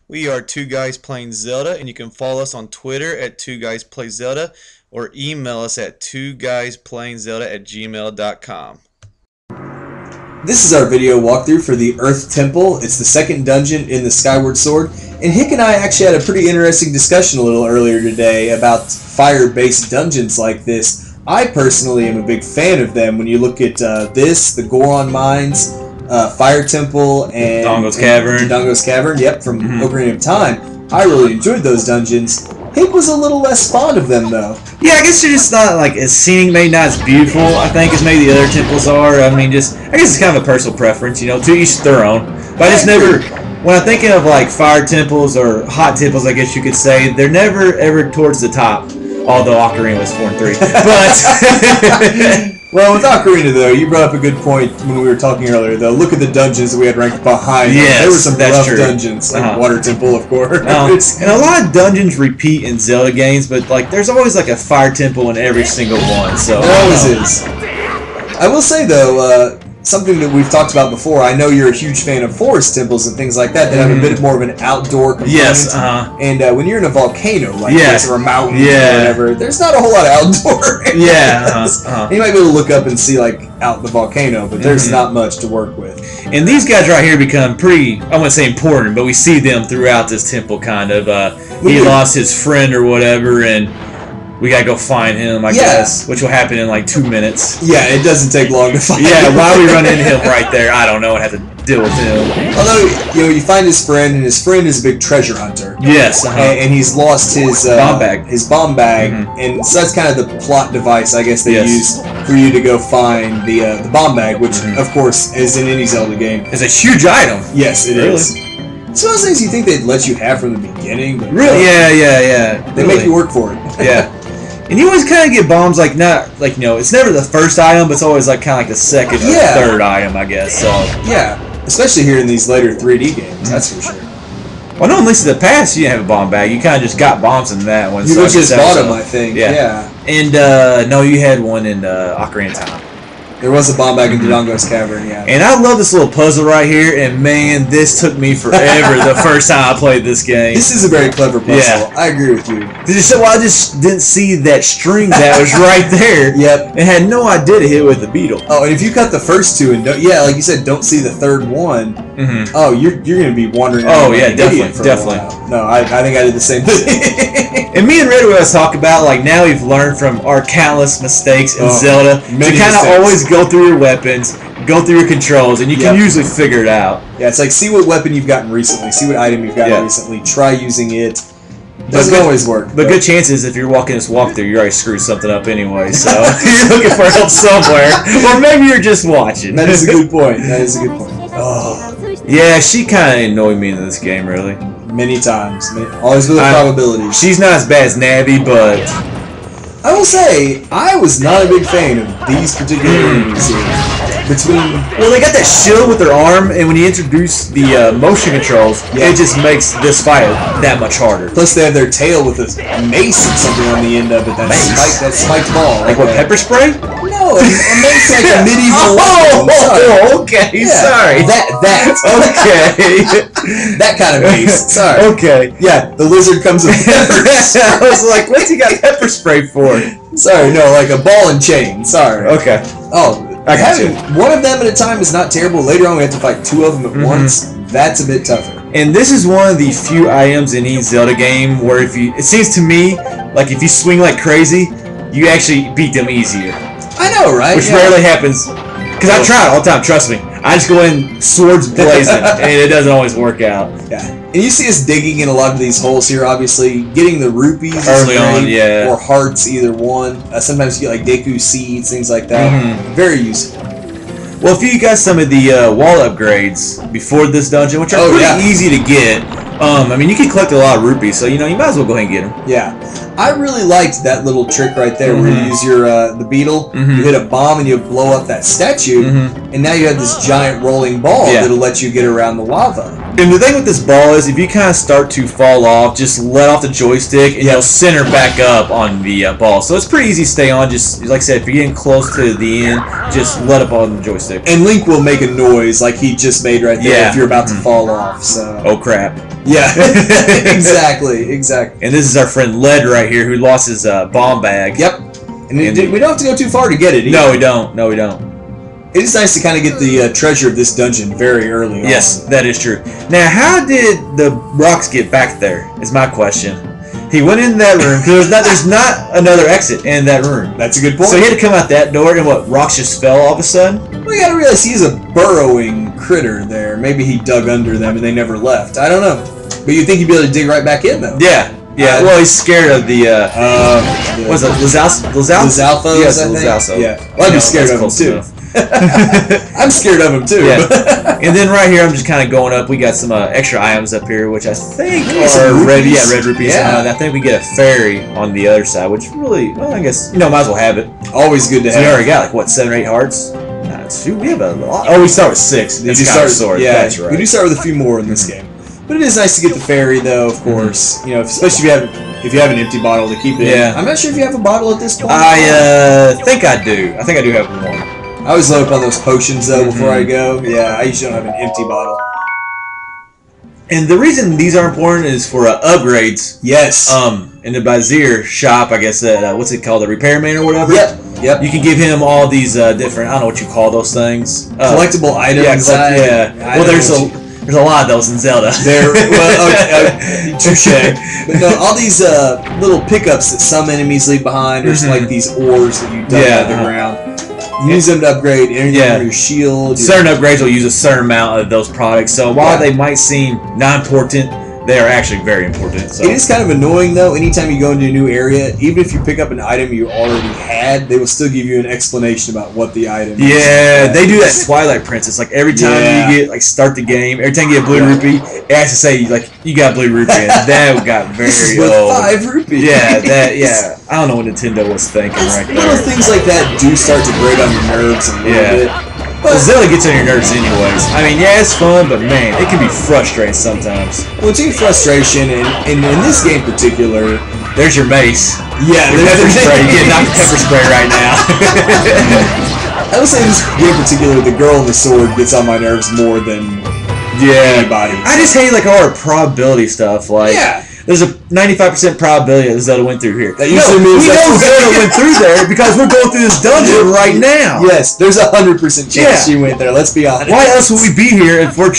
We are Two Guys Playing Zelda, and you can follow us on Twitter at Two Guys Play Zelda or email us at twoguysPlayingZelda@gmail.com. This is our video walkthrough for the Earth Temple. It's the second dungeon in the Skyward Sword, and Hick and I actually had a pretty interesting discussion a little earlier today about fire-based dungeons like this. I personally am a big fan of them. When you look at the Goron Mines, Fire Temple, and Dodongo's Cavern, yep, from Ocarina of Time, I really enjoyed those dungeons. Hick was a little less fond of them, though. Yeah, I guess they're just not like as scenic, maybe not as beautiful, I think, as maybe the other temples are. I mean, I guess it's kind of a personal preference, you know, to each their own. But I just never, when I'm thinking of like fire temples or hot temples, I guess you could say, they're never ever towards the top. Although Ocarina was 4 and 3, but well, with Ocarina though, you brought up a good point when we were talking earlier. Though, look at the dungeons that we had ranked behind. Yes, there were some rough true. Dungeons, like Water Temple, of course. And a lot of dungeons repeat in Zelda games, but like there's always like a fire temple in every single one. So there always is. I will say though, something that we've talked about before. I know you're a huge fan of forest temples and things like that that have a bit more of an outdoor component. Yes. And when you're in a volcano like this or a mountain or whatever, there's not a whole lot of outdoor. You might be able to look up and see like out the volcano, but there's not much to work with. And these guys right here become pretty, I wouldn't say important, but we see them throughout this temple kind of. He lost his friend or whatever, and we gotta go find him, I guess, which will happen in like 2 minutes. Yeah, it doesn't take long to find him. Yeah, why we run into him right there, I don't know, and have to deal with him. Although, you find his friend, and his friend is a big treasure hunter. Yes. And he's lost his bomb bag. And so that's kind of the plot device, I guess, they use for you to go find the bomb bag, which, of course, is in any Zelda game. It's a huge item. Yes, it is. It's one of those things you think they'd let you have from the beginning. But really? They make you work for it. Yeah. And you always kind of get bombs like it's never the first item, but it's always like kind of like the second or third item, I guess. So yeah, especially here in these later 3D games, that's for sure. Well, no, at least in the past you didn't have a bomb bag. You kind of just got bombs in that one. You just bought them, I think. Yeah. And no, you had one in Ocarina of Time. There was a bomb bag in Dodongo's Cavern, yeah. And I love this little puzzle right here, and man, this took me forever the first time I played this game. This is a very clever puzzle. Yeah. I agree with you. I just didn't see that string that was right there. Yep. And had no idea to hit with the beetle. Oh, and if you cut the first two and like you said, don't see the third one, oh, you're going to be wandering around. Oh, yeah, definitely. No, I think I did the same thing. And me and Red, we always talk about, like, now we've learned from our countless mistakes in Zelda to kind of always go through your weapons, go through your controls, and you can usually figure it out. Yeah, it's like, see what weapon you've gotten recently, see what item you've gotten recently, try using it. Doesn't always work. But good chances if you're walking this walkthrough, you already screwed something up anyway, so you're looking for help somewhere. Or maybe you're just watching. That is a good point. Oh. Yeah, she kind of annoyed me in this game, really. Many times. Always with a probability. She's not as bad as Navi, but I will say, I was not a big fan of these particular enemies here. Well, they got that shield with their arm, and when you introduce the motion controls, it just makes this fight that much harder. Plus, they have their tail with a mace and something on the end of it. That spiked ball. Like what, pepper spray? No, a mace like a medieval weapon. Okay, sorry. Okay. That kind of mace. Sorry. Okay. Yeah, the lizard comes with pepper spray. I was like, what's he got pepper spray for? Sorry, no, like a ball and chain. Sorry. Okay. Oh, having one of them at a time is not terrible. Later on, we have to fight two of them at once. That's a bit tougher. And this is one of the few items in any Zelda game where it seems to me like if you swing like crazy, you actually beat them easier. I know, right? Which rarely happens. Because I try it all the time, trust me. I just go in swords blazing, and it doesn't always work out. Yeah. And you see us digging in a lot of these holes here, obviously. Getting the rupees early on, or hearts, either one. Sometimes you get like Deku seeds, things like that. Very useful. Well, if you got some of the wall upgrades before this dungeon, which are pretty easy to get, I mean, you can collect a lot of rupees, so you might as well go ahead and get them. Yeah. I really liked that little trick right there where you use your the beetle, you hit a bomb and you blow up that statue, and now you have this giant rolling ball that'll let you get around the lava. And the thing with this ball is, if you kind of start to fall off, just let off the joystick, and you'll center back up on the ball. So it's pretty easy to stay on. Just like I said, if you're getting close to the end, just let up on the joystick. And Link will make a noise like he just made right there if you're about to fall off. So. Oh crap! Yeah, exactly. And this is our friend Led right here, who lost his bomb bag. Yep. And we don't have to go too far to get it either. No, we don't. No, we don't. It is nice to kind of get the treasure of this dungeon very early on. Yes, that is true. Now, how did the rocks get back there, is my question. He went in that room, because there's not another exit in that room. That's a good point. So he had to come out that door, and what, rocks just fell all of a sudden? Well, you gotta realize he's a burrowing critter there. Maybe he dug under them and they never left. I don't know. But you'd think he'd be able to dig right back in, though. Yeah. Well, he's scared of the, what's it, Lizalfos, Yes, I think? Lizalfo. Yeah. Well, I'd be scared of him, too. I'm scared of him, too. Yeah. And then right here, I'm just kind of going up. We got some extra items up here, which I think are red rupees. Yeah. I think we get a fairy on the other side, which really, well, I guess, might as well have it. Always good to have. We already got, like, what, 7 or 8 hearts? Shoot, we have a lot. Oh, we start with 6. You start sword. Yeah, That's right. We do start with a few more in this game. But it is nice to get the fairy, though, of course. You know, especially if you have an empty bottle to keep it in. I'm not sure if you have a bottle at this point. I think I do. I think I do have one. I always load up on those potions, though, before I go. Yeah, I usually don't have an empty bottle. And the reason these are important is for upgrades. Yes. In the Bazir shop, I guess, what's it called, the repairman or whatever? Yep. You can give him all these different, I don't know what you call those things. Collectible items. Well, there's a lot of those in Zelda. Touche. But no, all these little pickups that some enemies leave behind, or like these ores that you dug out of the ground. Use them to upgrade anything on your shield. Certain upgrades will use a certain amount of those products. So while they might seem not important, they are actually very important. So. It is kind of annoying, though, anytime you go into a new area, even if you pick up an item you already had, they will still give you an explanation about what the item is. Yeah, they do that in Twilight Princess. Like, every time you get, start the game, every time you get a blue rupee, it has to say, like, you got blue rupee. And that got very old. 5 rupees. Yeah. I don't know what Nintendo was thinking right there. Little things like that do start to grate on your nerves a little bit. But Zelda gets on your nerves anyways. I mean, it's fun, but man, it can be frustrating sometimes. Well, it's a frustration, and in this game in particular, there's your mace. Yeah, your pepper spray. You get knocked pepper spray right now. I would say in this game in particular, the girl in the sword gets on my nerves more than anybody. I just hate like all our probability stuff. Like, there's a 95% probability that Zelda went through here. That usually means we know Zelda went through there because we're going through this dungeon right now. Yes, there's a 100% chance she went there. Let's be honest. Why else would we be here if we're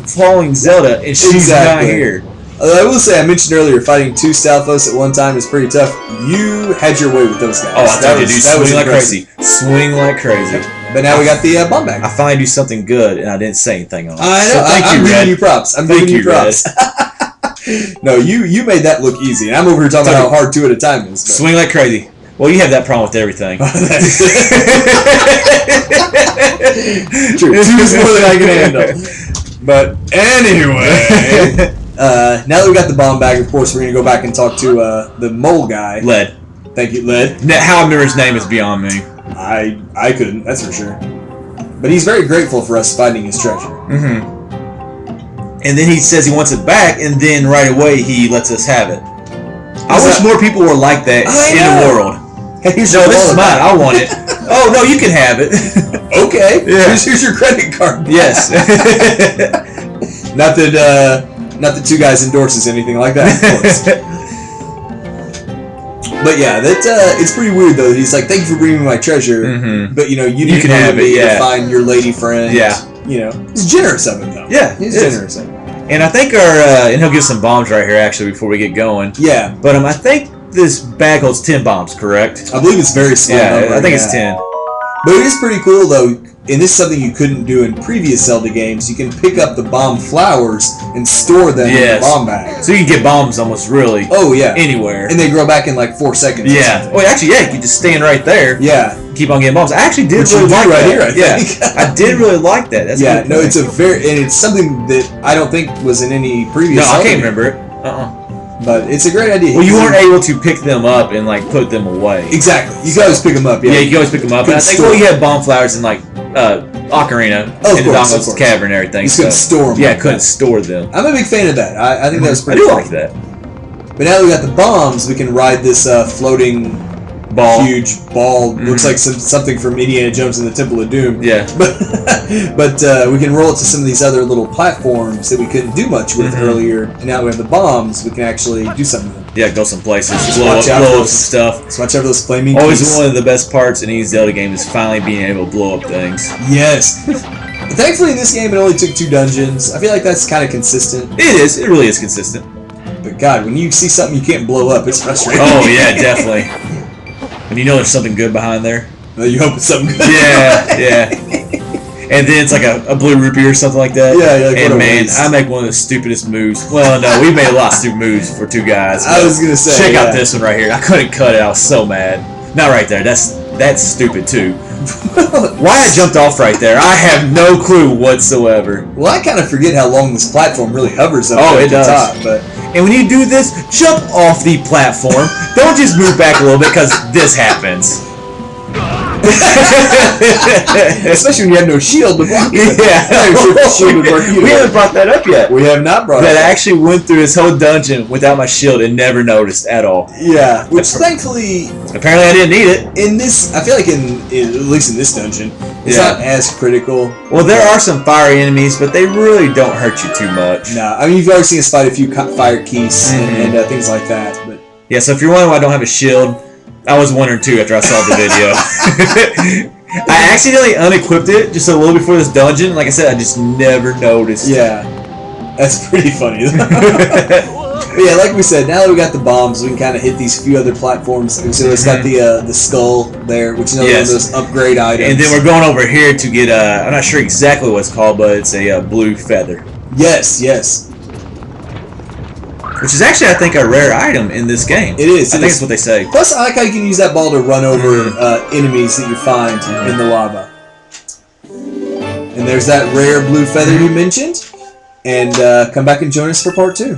following Zelda and she's not here? I will say, I mentioned earlier, fighting 2 Stalfos at one time is pretty tough. You had your way with those guys. Oh, I told you, dude, swing like crazy. Swing like crazy. But now we got the bomb bag. I finally do something good, and I didn't say anything on it. I know. So I'm giving you props. I'm giving you props. No, you made that look easy. And I'm over here talking about how hard 2 at a time is. But. Swing like crazy. Well, you have that problem with everything. True. 2 is more than I can handle. But anyway, now that we got the bomb bag, of course, we're going to go back and talk to the mole guy. Led. Thank you, Led. How I remember his name is beyond me. I couldn't, that's for sure. But he's very grateful for us finding his treasure. And then he says he wants it back, and then right away he lets us have it. I wish more people were like that in the world. Hey, this is mine. I want it. Oh, no, you can have it. Okay. Yeah. Here's your credit card. Yes. Not that 2 guys endorses anything like that, of course. But yeah, it's pretty weird though. He's like, "Thank you for bringing me my treasure," but you didn't have it to find your lady friend. Yeah. It's generous of him though. Yeah, he's generous of him. And I think and he'll give some bombs right here actually before we get going. Yeah. But I think this bag holds 10 bombs, correct? I believe it's very small. Yeah, I think it's 10. But it is pretty cool though. And this is something you couldn't do in previous Zelda games. You can pick up the bomb flowers and store them in the bomb bag. So you can get bombs almost really anywhere. And they grow back in like 4 seconds. Yeah. Well, actually, you can just stand right there. Yeah. Keep on getting bombs. I actually did really like right that. Here, I think. I did really like that. That's no, it's it's something that I don't think was in any previous Zelda game. I can't remember it. But it's a great idea. Well, you weren't able to pick them up and like put them away. Exactly. You can always pick them up. Yeah, you can always pick them up. And I think you had bomb flowers in like Ocarina Oh, in the of Dongo's course. Cavern and everything. You couldn't store them. Yeah, like couldn't that. store them. I'm a big fan of that. I think that was I pretty do cool. like that. But now that we got the bombs, we can ride this floating Ball. huge ball. Looks like something from Indiana Jones and the Temple of Doom. Yeah. But we can roll it to some of these other little platforms that we couldn't do much with earlier. And now we have the bombs, we can actually do something with them. Yeah, go some places. Just Blow watch up out for some those- stuff. Let's watch out for those flaming Always keys. one of the best parts in any Zelda game is finally being able to blow up things. Yes. Thankfully, in this game, it only took 2 dungeons. I feel like that's kind of consistent. It is. It really is consistent. But God, when you see something you can't blow up, it's frustrating. Oh yeah, definitely. And you know there's something good behind there. Well, you hope it's something good. Yeah, yeah. And then it's like a blue rupee or something like that. Yeah, like, what and a man, waste. I make one of the stupidest moves. Well, no, we made a lot of stupid moves for 2 guys. I was gonna say, check yeah. out this one right here. I couldn't cut it. I was so mad. Not right there. That's stupid too. Why I jumped off right there? I have no clue whatsoever. Well, I kind of forget how long this platform really hovers up Oh, there it at the does. top. But And when you do this, jump off the platform. Don't just move back a little bit because this happens. especially when you have no shield to block it. Yeah. I'm not sure if the shield would work either. We haven't brought that up yet. We have not brought That it I up. actually went through this whole dungeon without my shield and never noticed at all. Yeah, which thankfully Apparently I didn't need it. in this, I feel like at least in this dungeon, it's Yeah. not as critical. Well, there are some fiery enemies, but they really don't hurt you too much. Nah, I mean you've already seen us fight a few fire keys and things like that. But Yeah, so if you're wondering why I don't have a shield, I was wondering too after I saw the video. I accidentally unequipped it just a little before this dungeon. Like I said, I just never noticed. yeah, that's pretty funny. But yeah, like we said, now that we got the bombs, we can kind of hit these few other platforms. So it's got the skull there, which is another one of those upgrade items. And then we're going over here to get I'm not sure exactly what it's called, but it's a blue feather. Yes, yes, Which is actually, I think, a rare item in this game. it is. I think that's what they say. Plus, I like how you can use that ball to run over enemies that you find in the lava. And there's that rare blue feather you mentioned. And come back and join us for part 2.